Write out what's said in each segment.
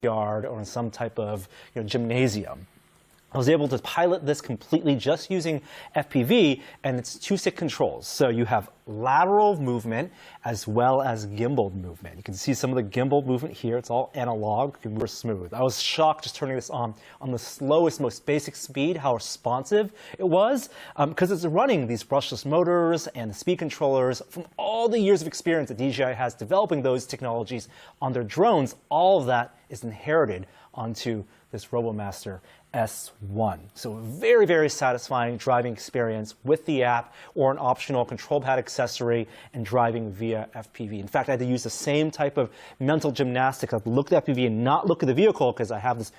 yard or in some type of gymnasium. I was able to pilot this completely just using FPV, and it's 2-stick controls. So you have lateral movement as well as gimbal movement. You can see some of the gimbal movement here. It's all analog, super smooth. I was shocked just turning this on the slowest, most basic speed, how responsive it was, because it's running these brushless motors and the speed controllers from all the years of experience that DJI has developing those technologies on their drones. All of that is inherited onto this RoboMaster S1. So very, very satisfying driving experience with the app or an optional control pad accessory and driving via FPV. In fact, I had to use the same type of mental gymnastics. I had to look at FPV and not look at the vehicle because I have this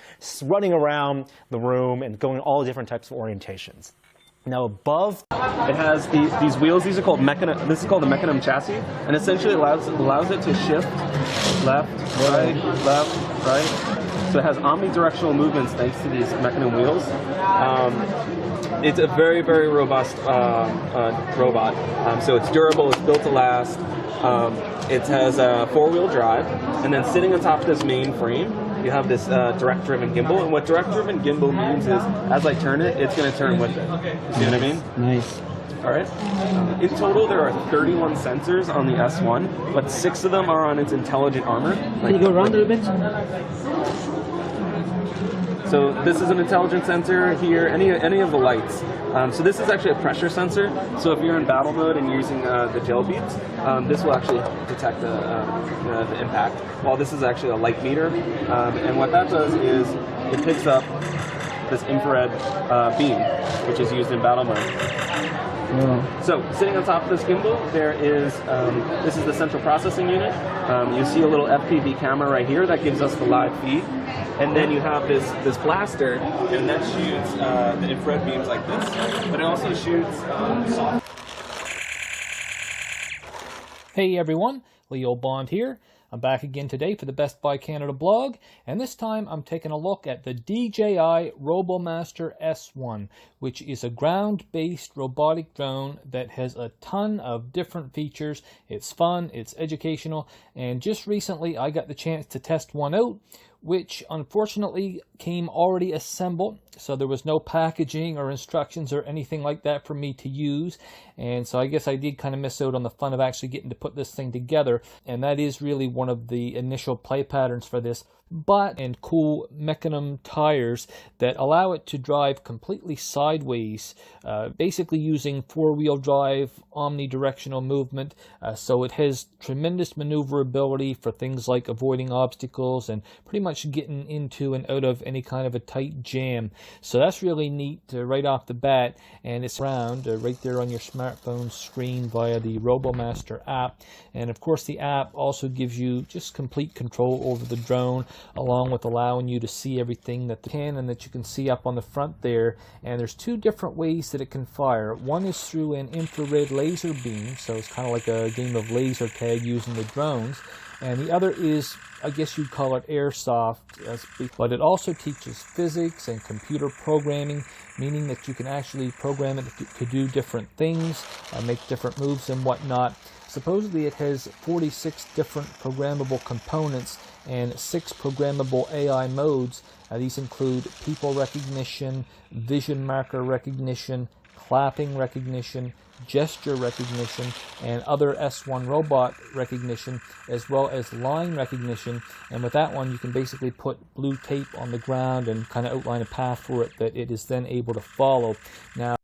running around the room and going all different types of orientations. Now above, it has these wheels. These are called mechanism. This is called the mechanism chassis, and essentially allows it to shift left, right. So it has omnidirectional movements thanks to these mechanism wheels. It's a very, very robust robot. So it's durable. It's built to last. It has a 4-wheel drive, and then sitting on top of this main frame, you have this direct-driven gimbal. And what direct-driven gimbal means is, as I turn it, it's going to turn with it. You see what I mean? Nice. All right. In total, there are 31 sensors on the S1, but 6 of them are on its intelligent armor. Can you go around a little bit? So this is an intelligent sensor here, any of the lights. So this is actually a pressure sensor. So if you're in battle mode and you're using the gel beads, this will actually detect the impact. While this is actually a light meter. And what that does is it picks up this infrared beam, which is used in battle mode. So sitting on top of this gimbal, there is, this is the central processing unit. You see a little FPV camera right here that gives us the live feed. And then you have this blaster, and that shoots the infrared beams like this, but it also shoots soft. Hey everyone, Leo Bond here. I'm back again today for the Best Buy Canada blog, and this time I'm taking a look at the DJI RoboMaster S1, which is a ground-based robotic drone that has a ton of different features. It's fun, it's educational, and just recently I got the chance to test one out, which unfortunately came already assembled, so there was no packaging or instructions or anything like that for me to use. And so I guess I did kind of miss out on the fun of actually getting to put this thing together, and that is really one of the initial play patterns for this. But and cool mechanism tires that allow it to drive completely sideways, basically using 4-wheel drive omnidirectional movement. So it has tremendous maneuverability for things like avoiding obstacles and pretty much getting into and out of any kind of a tight jam. So that's really neat right off the bat, and it's around right there on your smartphone screen via the RoboMaster app. And of course the app also gives you just complete control over the drone, along with allowing you to see everything that the can and that you can see up on the front there. And there's 2 different ways that it can fire. One is through an infrared laser beam, so it's kind of like a game of laser tag using the drones. And the other is, I guess you'd call it airsoft, but it also teaches physics and computer programming, meaning that you can actually program it to do different things, make different moves and whatnot. Supposedly it has 46 different programmable components and 6 programmable AI modes. These include people recognition, vision marker recognition, clapping recognition, gesture recognition, and other S1 robot recognition, as well as line recognition. And with that one, you can basically put blue tape on the ground and kind of outline a path for it that it is then able to follow. Now,